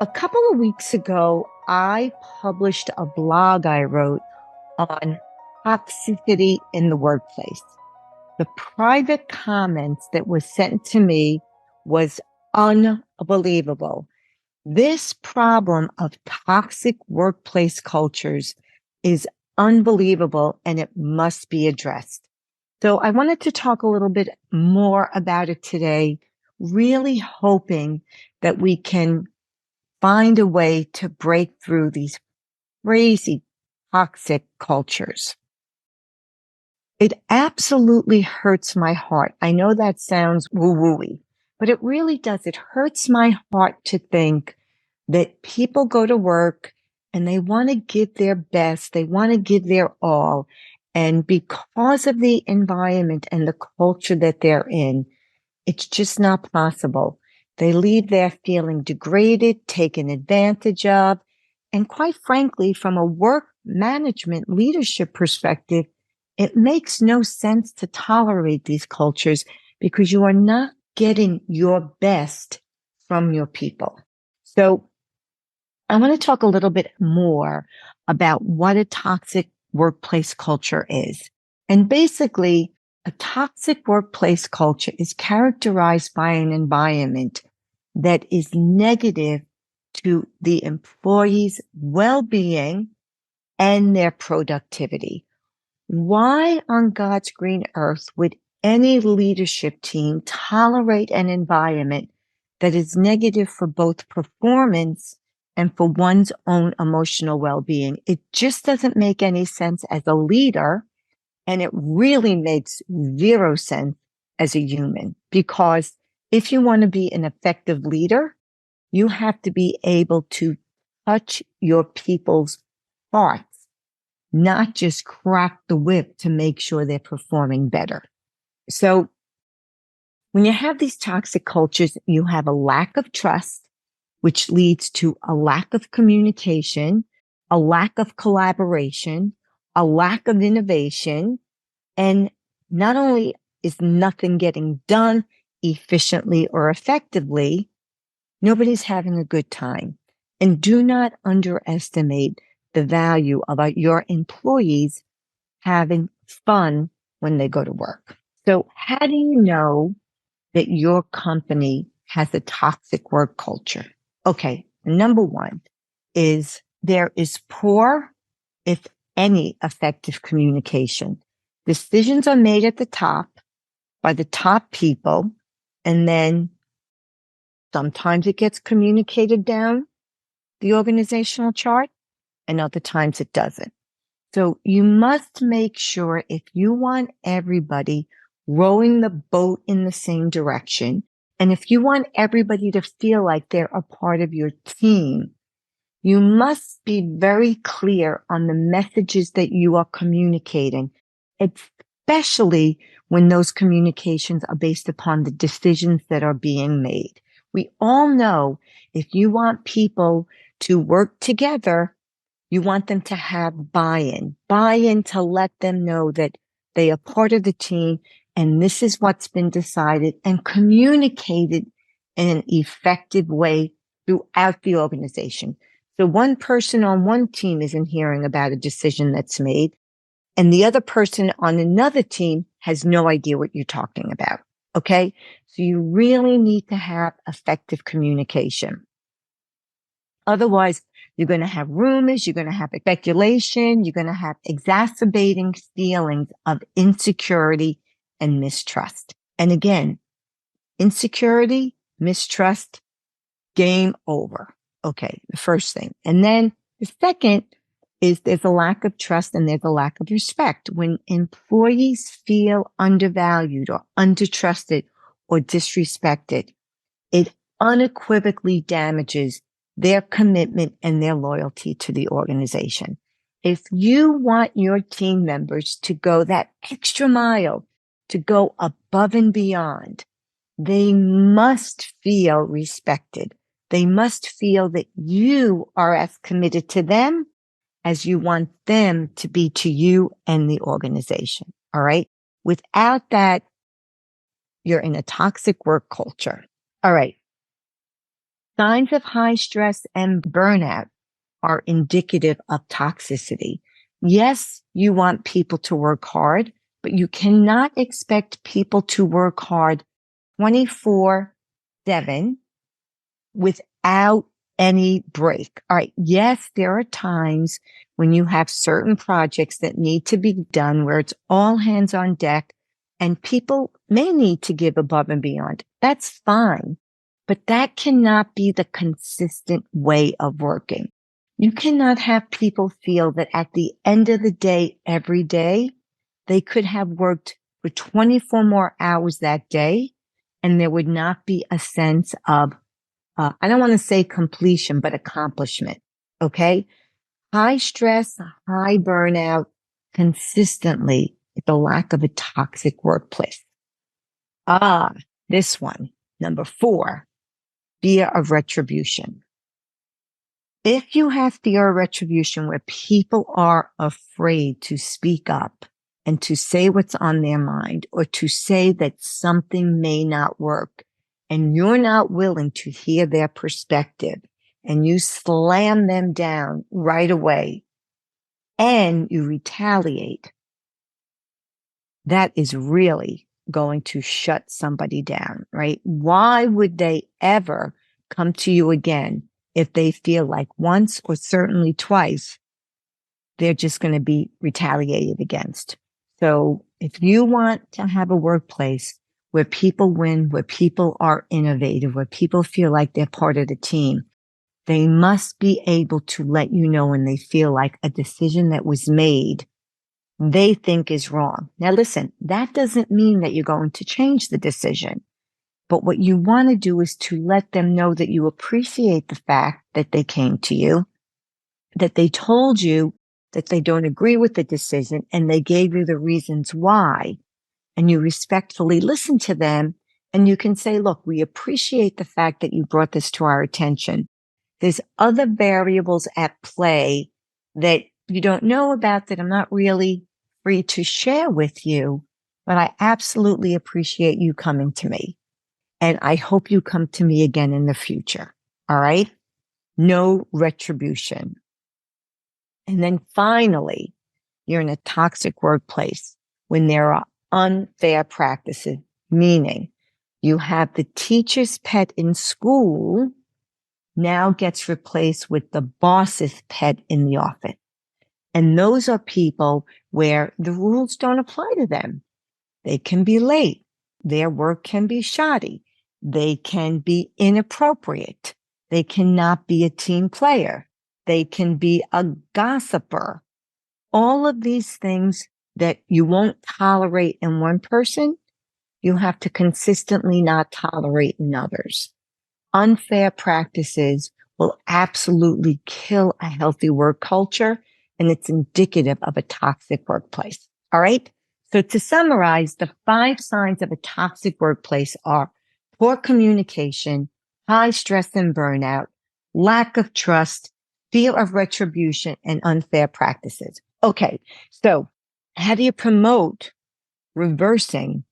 A couple of weeks ago, I published a blog I wrote on toxicity in the workplace. The private comments that were sent to me was unbelievable. This problem of toxic workplace cultures is unbelievable and it must be addressed. So I wanted to talk a little bit more about it today, really hoping that we can find a way to break through these crazy toxic cultures. It absolutely hurts my heart. I know that sounds woo-woo-y, but it really does. It hurts my heart to think that people go to work and they want to give their best. They want to give their all. And because of the environment and the culture that they're in, it's just not possible. They leave there feeling degraded, taken advantage of. And quite frankly, from a work management leadership perspective, it makes no sense to tolerate these cultures because you are not getting your best from your people. So I want to talk a little bit more about what a toxic workplace culture is. And basically, a toxic workplace culture is characterized by an environment that is negative to the employees' well-being and their productivity. Why on God's green earth would any leadership team tolerate an environment that is negative for both performance and for one's own emotional well-being? It just doesn't make any sense as a leader. And it really makes zero sense as a human, because if you want to be an effective leader, you have to be able to touch your people's hearts, not just crack the whip to make sure they're performing better. So when you have these toxic cultures, you have a lack of trust, which leads to a lack of communication, a lack of collaboration, a lack of innovation. And not only is nothing getting done efficiently or effectively, nobody's having a good time. And do not underestimate the value of your employees having fun when they go to work. So how do you know that your company has a toxic work culture? Okay, number one is there is poor, if any, effective communication. Decisions are made at the top by the top people, and then sometimes it gets communicated down the organizational chart, and other times it doesn't. So you must make sure, if you want everybody rowing the boat in the same direction, and if you want everybody to feel like they're a part of your team, you must be very clear on the messages that you are communicating, especially when those communications are based upon the decisions that are being made. We all know if you want people to work together, you want them to have buy-in to let them know that they are part of the team and this is what's been decided and communicated in an effective way throughout the organization. So one person on one team isn't hearing about a decision that's made, and the other person on another team has no idea what you're talking about. Okay. So you really need to have effective communication. Otherwise, you're going to have rumors, you're going to have speculation, you're going to have exacerbating feelings of insecurity and mistrust. And again, insecurity, mistrust, game over. Okay, the first thing. And then the second is there's a lack of trust and there's a lack of respect. When employees feel undervalued or undertrusted or disrespected, it unequivocally damages their commitment and their loyalty to the organization. If you want your team members to go that extra mile, to go above and beyond, they must feel respected. They must feel that you are as committed to them as you want them to be to you and the organization. All right. Without that, you're in a toxic work culture. All right. Signs of high stress and burnout are indicative of toxicity. Yes, you want people to work hard, but you cannot expect people to work hard 24/7 without any break. All right. Yes, there are times when you have certain projects that need to be done where it's all hands on deck and people may need to give above and beyond. That's fine, but that cannot be the consistent way of working. You cannot have people feel that at the end of the day, every day, they could have worked for 24 more hours that day and there would not be a sense of I don't want to say completion, but accomplishment. Okay. High stress, high burnout consistently, the lack of a toxic workplace. This one, number 4, fear of retribution. If you have fear of retribution where people are afraid to speak up and to say what's on their mind or to say that something may not work and you're not willing to hear their perspective and you slam them down right away and you retaliate, that is really going to shut somebody down, right? Why would they ever come to you again if they feel like once or certainly twice, they're just going to be retaliated against? So if you want to have a workplace where people win, where people are innovative, where people feel like they're part of the team, they must be able to let you know when they feel like a decision that was made they think is wrong. Now, listen, that doesn't mean that you're going to change the decision. But what you want to do is to let them know that you appreciate the fact that they came to you, that they told you that they don't agree with the decision and they gave you the reasons why. And you respectfully listen to them and you can say, look, we appreciate the fact that you brought this to our attention. There's other variables at play that you don't know about that I'm not really free to share with you, but I absolutely appreciate you coming to me. And I hope you come to me again in the future. All right. No retribution. And then finally, you're in a toxic workplace when there are unfair practices, meaning you have the teacher's pet in school now gets replaced with the boss's pet in the office. And those are people where the rules don't apply to them. They can be late. Their work can be shoddy. They can be inappropriate. They cannot be a team player. They can be a gossiper. All of these things that you won't tolerate in one person, you have to consistently not tolerate in others. Unfair practices will absolutely kill a healthy work culture, and it's indicative of a toxic workplace. All right. So to summarize, the 5 signs of a toxic workplace are poor communication, high stress and burnout, lack of trust, fear of retribution, and unfair practices. Okay. So how do you promote reversing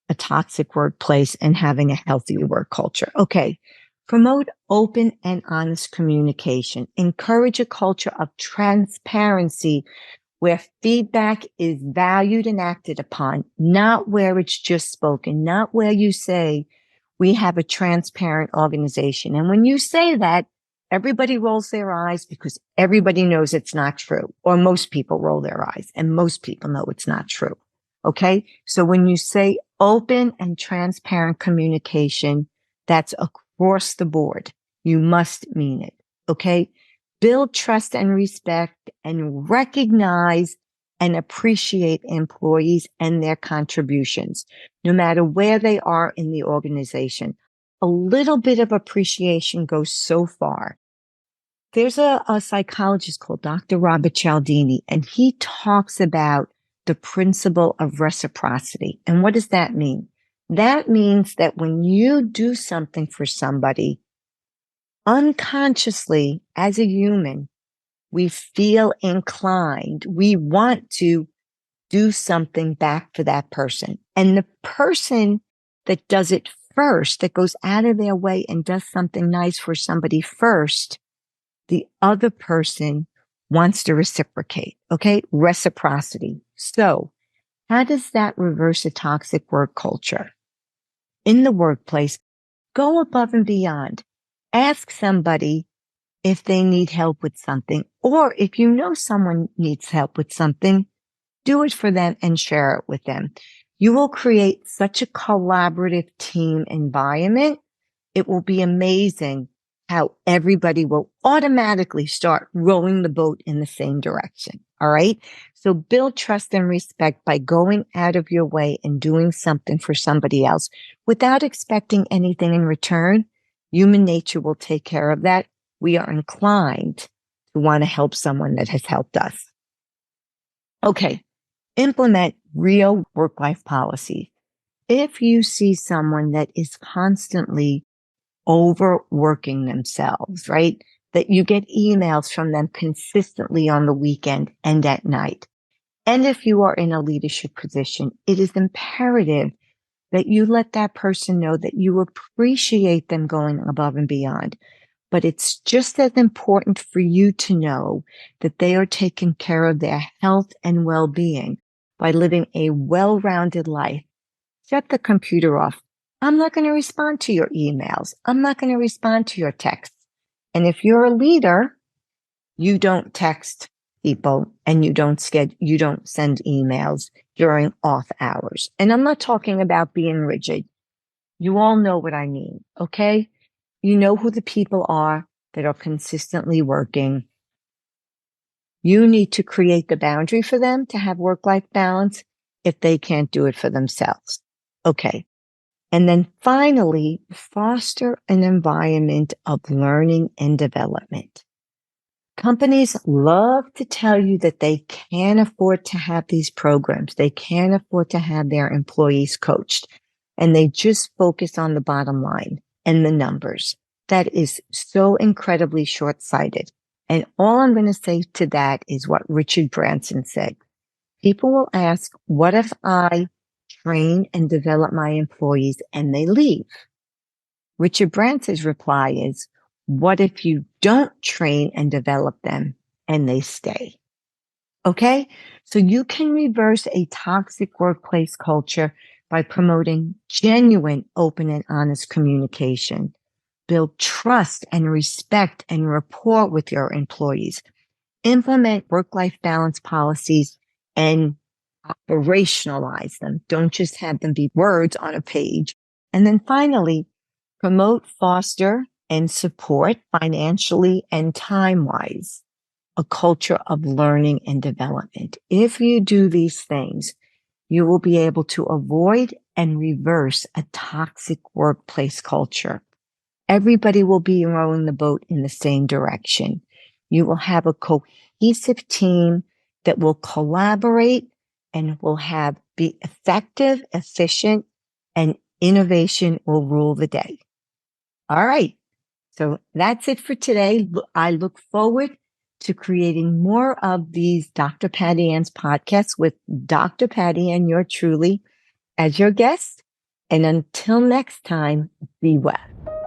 a toxic workplace and having a healthy work culture? Okay. Promote open and honest communication. Encourage a culture of transparency where feedback is valued and acted upon, not where it's just spoken, not where you say, we have a transparent organization. And when you say that, everybody rolls their eyes because everybody knows it's not true, or most people roll their eyes and most people know it's not true. Okay. So when you say open and transparent communication, that's across the board. You must mean it. Okay. Build trust and respect and recognize and appreciate employees and their contributions, no matter where they are in the organization. A little bit of appreciation goes so far. There's a psychologist called Dr. Robert Cialdini, and he talks about the principle of reciprocity. And what does that mean? That means that when you do something for somebody, unconsciously, as a human, we feel inclined. We want to do something back for that person. And the person that does it first, that goes out of their way and does something nice for somebody first, the other person wants to reciprocate. Okay. Reciprocity. So how does that reverse a toxic work culture? In the workplace, go above and beyond. Ask somebody if they need help with something, or if you know someone needs help with something, do it for them and share it with them. You will create such a collaborative team environment. It will be amazing how everybody will automatically start rowing the boat in the same direction. All right. So build trust and respect by going out of your way and doing something for somebody else without expecting anything in return. Human nature will take care of that. We are inclined to want to help someone that has helped us. Okay. Implement real work-life policy. If you see someone that is constantly overworking themselves, right? That you get emails from them consistently on the weekend and at night. And if you are in a leadership position, it is imperative that you let that person know that you appreciate them going above and beyond. But it's just as important for you to know that they are taking care of their health and well-being by living a well-rounded life. Shut the computer off. I'm not going to respond to your emails. I'm not going to respond to your texts. And if you're a leader, you don't text people and you don't send emails during off hours. And I'm not talking about being rigid. You all know what I mean. Okay. You know who the people are that are consistently working. You need to create the boundary for them to have work-life balance if they can't do it for themselves. Okay. And then finally, foster an environment of learning and development. Companies love to tell you that they can't afford to have these programs. They can't afford to have their employees coached. And they just focus on the bottom line and the numbers. That is so incredibly short-sighted. And all I'm going to say to that is what Richard Branson said. People will ask, what if I train and develop my employees and they leave? Richard Branson's reply is, what if you don't train and develop them and they stay? Okay. So you can reverse a toxic workplace culture by promoting genuine, open and honest communication. Build trust and respect and rapport with your employees. Implement work-life balance policies and operationalize them. Don't just have them be words on a page. And then finally, promote, foster, and support financially and time-wise a culture of learning and development. If you do these things, you will be able to avoid and reverse a toxic workplace culture. Everybody will be rowing the boat in the same direction. You will have a cohesive team that will collaborate and will be effective, efficient, and innovation will rule the day. All right. So that's it for today. I look forward to creating more of these Dr. Patty Ann's podcasts with Dr. Patty Ann, yours truly, as your guest. And until next time, be well.